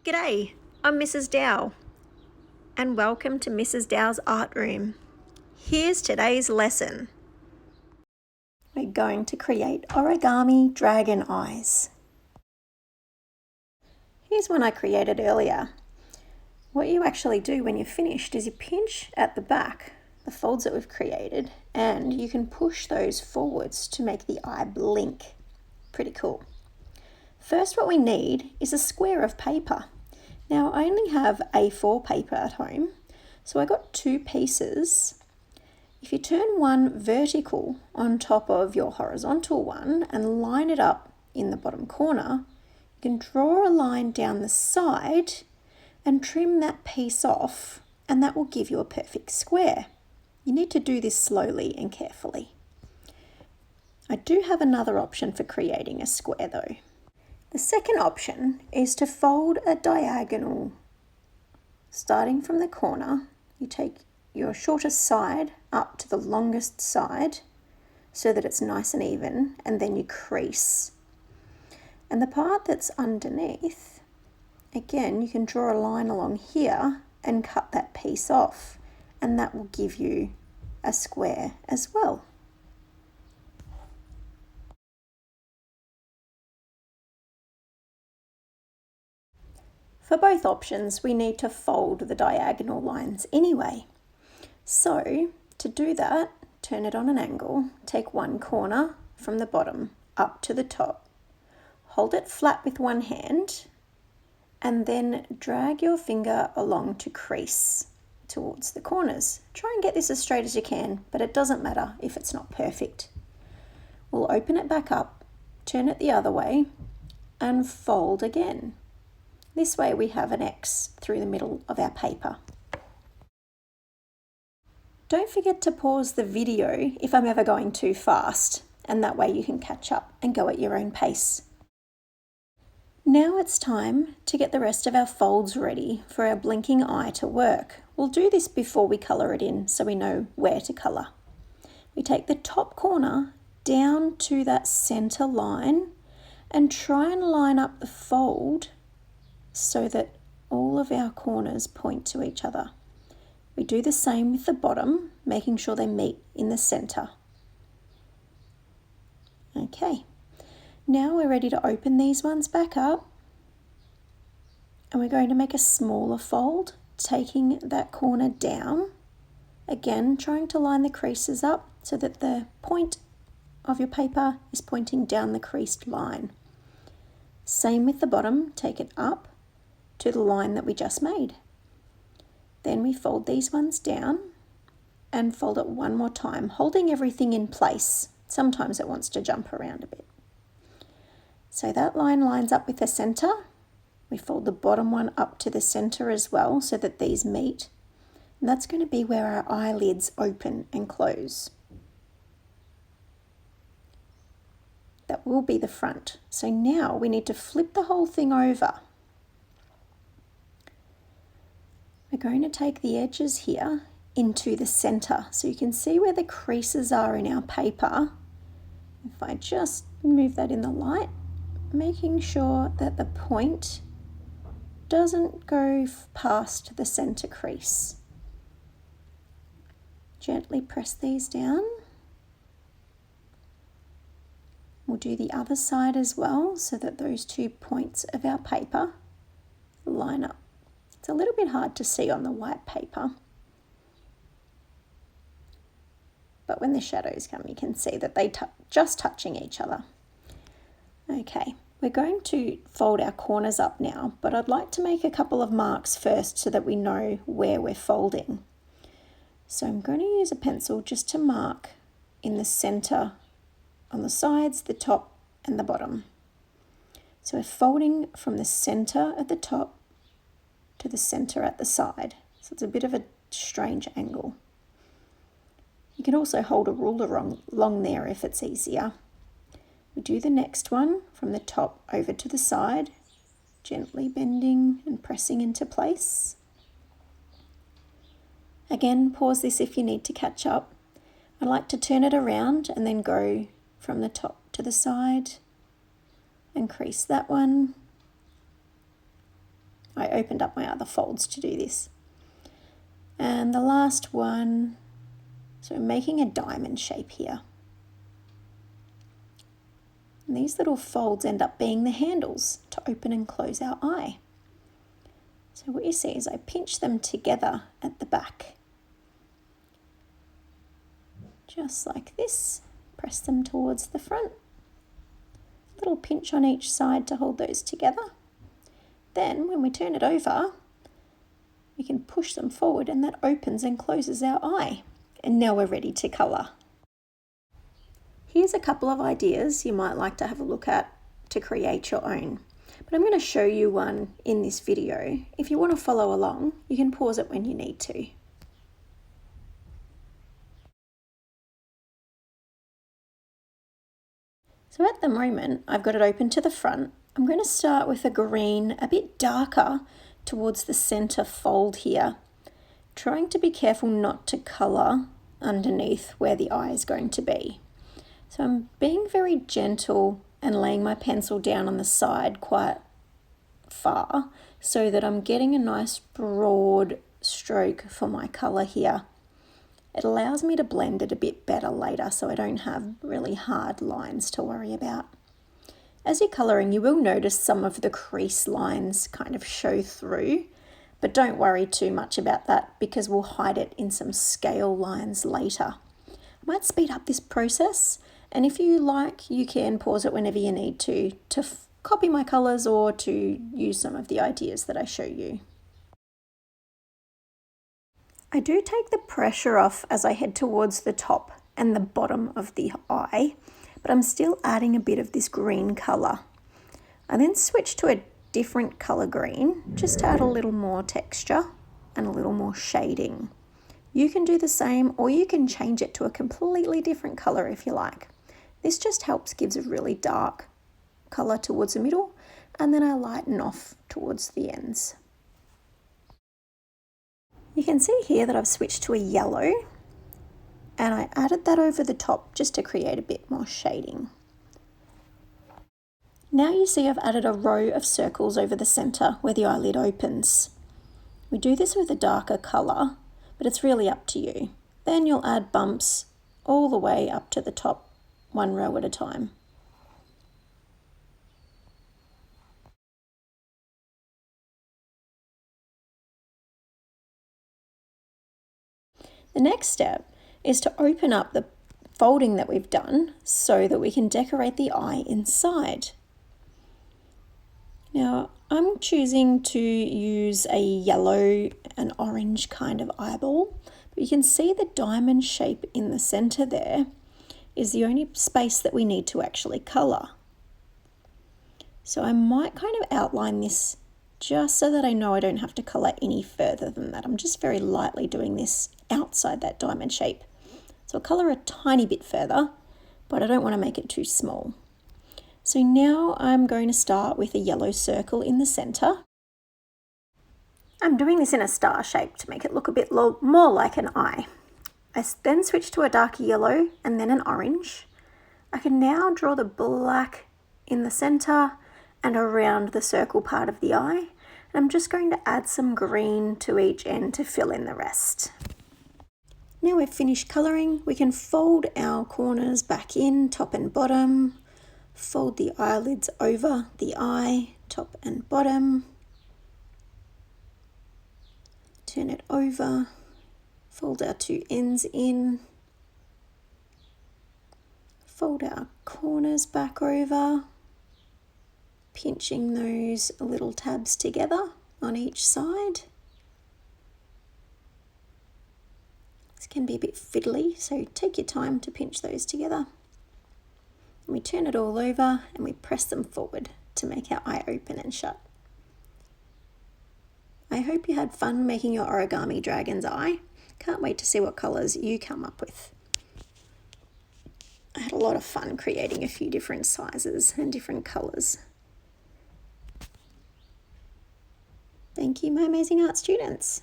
G'day, I'm Mrs. Dow and welcome to Mrs. Dow's Art Room. Here's today's lesson. We're going to create origami dragon eyes. Here's one I created earlier. What you actually do when you're finished is you pinch at the back, the folds that we've created, and you can push those forwards to make the eye blink. Pretty cool. First, what we need is a square of paper. Now, I only have A4 paper at home, so I got two pieces. If you turn one vertical on top of your horizontal one and line it up in the bottom corner, you can draw a line down the side and trim that piece off, and that will give you a perfect square. You need to do this slowly and carefully. I do have another option for creating a square though. The second option is to fold a diagonal. Starting from the corner, you take your shortest side up to the longest side so that it's nice and even, and then you crease. And the part that's underneath, again, you can draw a line along here and cut that piece off, and that will give you a square as well. For both options, we need to fold the diagonal lines anyway. So, to do that, turn it on an angle, take one corner from the bottom up to the top, hold it flat with one hand, and then drag your finger along to crease towards the corners. Try and get this as straight as you can, but it doesn't matter if it's not perfect. We'll open it back up, turn it the other way, and fold again. This way we have an X through the middle of our paper. Don't forget to pause the video if I'm ever going too fast, and that way you can catch up and go at your own pace. Now it's time to get the rest of our folds ready for our blinking eye to work. We'll do this before we colour it in so we know where to colour. We take the top corner down to that centre line and try and line up the fold so that all of our corners point to each other. We do the same with the bottom, making sure they meet in the centre. Okay, now we're ready to open these ones back up, and we're going to make a smaller fold, taking that corner down. Again, trying to line the creases up so that the point of your paper is pointing down the creased line. Same with the bottom, take it up to the line that we just made. Then we fold these ones down and fold it one more time, holding everything in place. Sometimes it wants to jump around a bit. So that line lines up with the center. We fold the bottom one up to the center as well so that these meet. And that's going to be where our eyelids open and close. That will be the front. So now we need to flip the whole thing over. We're going to take the edges here into the center so you can see where the creases are in our paper. If I just move that in the light, making sure that the point doesn't go past the center crease. Gently press these down. We'll do the other side as well so that those 2 points of our paper line up. It's a little bit hard to see on the white paper, but when the shadows come you can see that they just touching each other. Okay, we're going to fold our corners up now, but I'd like to make a couple of marks first so that we know where we're folding. So I'm going to use a pencil just to mark in the center, on the sides, the top and the bottom. So we're folding from the center at the top to the center at the side. So it's a bit of a strange angle. You can also hold a ruler along there if it's easier. We do the next one from the top over to the side, gently bending and pressing into place. Again, pause this if you need to catch up. I like to turn it around and then go from the top to the side and crease that one I opened up my other folds to do this. And the last one, so I'm making a diamond shape here. And these little folds end up being the handles to open and close our eye. So what you see is I pinch them together at the back. Just like this, press them towards the front. Little pinch on each side to hold those together. Then when we turn it over, we can push them forward and that opens and closes our eye. And now we're ready to colour. Here's a couple of ideas you might like to have a look at to create your own. But I'm going to show you one in this video. If you want to follow along, you can pause it when you need to. So at the moment, I've got it open to the front. I'm going to start with a green, a bit darker towards the center fold here, trying to be careful not to colour underneath where the eye is going to be. So I'm being very gentle and laying my pencil down on the side quite far so that I'm getting a nice broad stroke for my colour here. It allows me to blend it a bit better later so I don't have really hard lines to worry about. As you're colouring, you will notice some of the crease lines kind of show through, but don't worry too much about that because we'll hide it in some scale lines later. I might speed up this process, and if you like, you can pause it whenever you need to copy my colours or to use some of the ideas that I show you. I do take the pressure off as I head towards the top and the bottom of the eye, but I'm still adding a bit of this green colour. I then switch to a different colour green just to add a little more texture and a little more shading. You can do the same, or you can change it to a completely different colour if you like. This just helps gives a really dark colour towards the middle, and then I lighten off towards the ends. You can see here that I've switched to a yellow, and I added that over the top just to create a bit more shading. Now you see I've added a row of circles over the centre where the eyelid opens. We do this with a darker colour, but it's really up to you. Then you'll add bumps all the way up to the top, one row at a time. The next step is to open up the folding that we've done so that we can decorate the eye inside. Now I'm choosing to use a yellow and orange kind of eyeball, but you can see the diamond shape in the center there is the only space that we need to actually colour. So I might kind of outline this just so that I know I don't have to colour any further than that. I'm just very lightly doing this outside that diamond shape. So I'll colour a tiny bit further, but I don't want to make it too small. So now I'm going to start with a yellow circle in the centre. I'm doing this in a star shape to make it look a bit more like an eye. I then switch to a darker yellow and then an orange. I can now draw the black in the centre and around the circle part of the eye. And I'm just going to add some green to each end to fill in the rest. Now we've finished colouring, we can fold our corners back in, top and bottom, fold the eyelids over the eye, top and bottom, turn it over, fold our two ends in, fold our corners back over, pinching those little tabs together on each side. This can be a bit fiddly, so take your time to pinch those together. We turn it all over and we press them forward to make our eye open and shut. I hope you had fun making your origami dragon's eye. Can't wait to see what colours you come up with. I had a lot of fun creating a few different sizes and different colours. Thank you, my amazing art students.